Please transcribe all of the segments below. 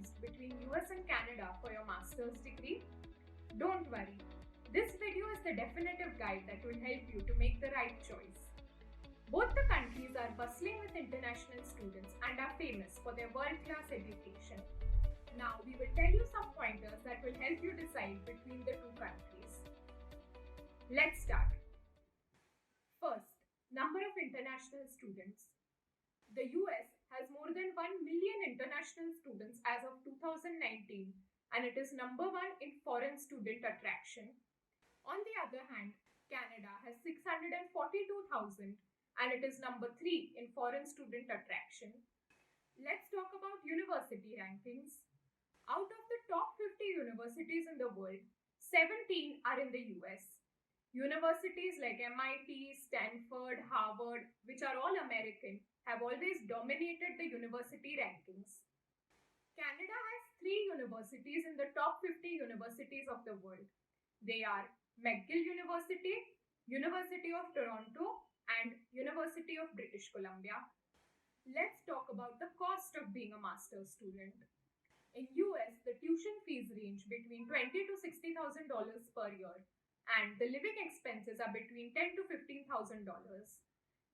choose between US and Canada for your master's degree? Don't worry. This video is the definitive guide that will help you to make the right choice. Both the countries are bustling with international students and are famous for their world-class education. Now, we will tell you some pointers that will help you decide between the two countries. Let's start. First, number of international students. The US has more than 1 million international students as of 2019, and it is number one in foreign student attraction. On the other hand, Canada has 642,000, and it is number 3 in foreign student attraction. Let's talk about university rankings. Out of the top 50 universities in the world, 17 are in the US. Universities like MIT, Stanford, Harvard, which are all American, have always dominated the university rankings. Canada has 3 universities in the top 50 universities of the world. They are McGill University, University of Toronto, and University of British Columbia. Let's talk about the cost of being a master's student. In US, the tuition fees range between $20,000 to $60,000 per year, and the living expenses are between $10,000 to $15,000.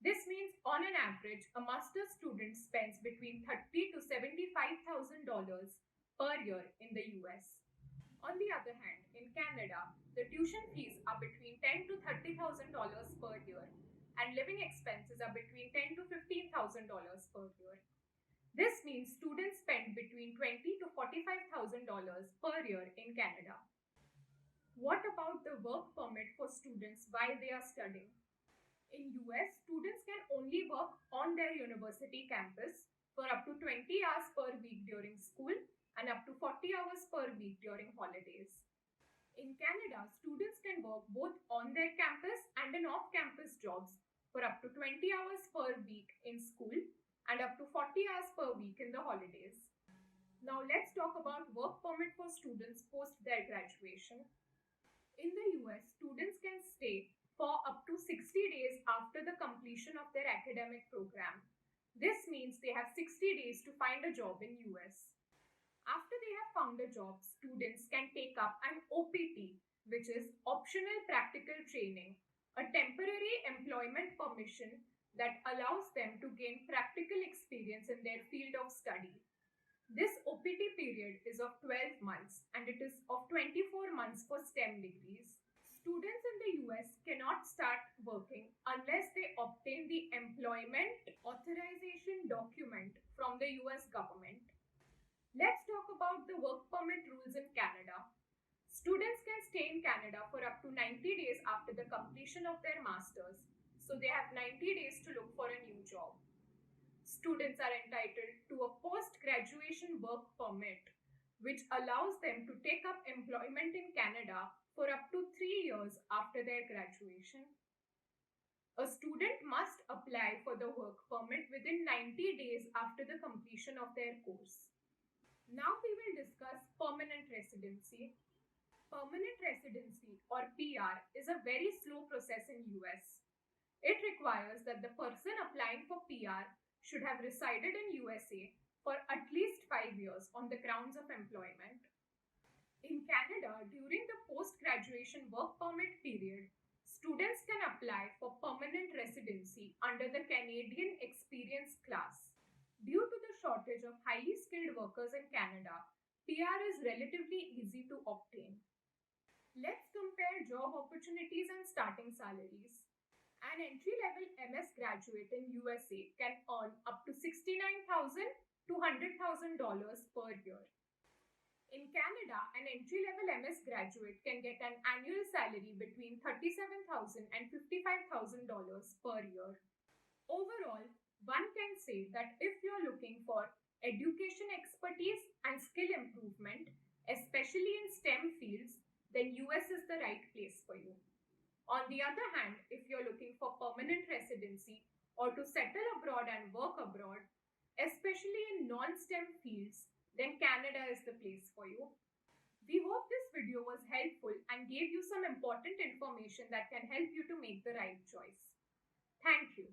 This means, on an average, a master's student spends between $30,000 to $75,000 per year in the US. On the other hand, in Canada, the tuition fees are between $10,000 to $30,000 per year, and living expenses are between $10,000 to $15,000 per year. This means students spend between $20,000 to $45,000 per year in Canada. What about the work permit for students while they are studying? In US, students can only work on their university campus for up to 20 hours per week during school and up to 40 hours per week during holidays. In Canada, students can work both on their campus and in off-campus jobs for up to 20 hours per week in school and up to 40 hours per week in the holidays. Now let's talk about work permit for students post their graduation. In the US, students can stay for up to 60 days after the completion of their academic program. This means they have 60 days to find a job in US. After they have found a job, students can take up an OPT, which is Optional Practical Training, a temporary employment permission that allows them to gain practical experience in their field of study. This OPT period is of 12 months and it is of 24 months for STEM degrees. Students in the US cannot start working unless they obtain the employment authorization document from the US government. Let's talk about the work permit rules in Canada. Students can stay in Canada for up to 90 days after the completion of their masters, so they have 90 days to look for a new job. Students are entitled to a post-graduation work permit, which allows them to take up employment in Canada for up to 3 years after their graduation. A student must apply for the work permit within 90 days after the completion of their course. Now we will discuss permanent residency. Permanent residency, or PR, is a very slow process in US. It requires that the person applying for PR should have resided in USA for at least 5 years on the grounds of employment. In Canada, during the post-graduation work permit period, students can apply for permanent residency under the Canadian Experience class. Due to the shortage of highly skilled workers in Canada, PR is relatively easy to obtain. Let's compare job opportunities and starting salaries. An entry-level MS graduate in USA can earn up to $69,000 to $100,000 per year. In Canada, an entry-level MS graduate can get an annual salary between $37,000 and $55,000 per year. Overall, one can say that if you're looking for education expertise and skill improvement, especially in STEM fields, then US is the right place for you. On the other hand, if you're looking for permanent residency or to settle abroad and work abroad, especially in non-STEM fields, then Canada is the place for you. We hope this video was helpful and gave you some important information that can help you to make the right choice. Thank you.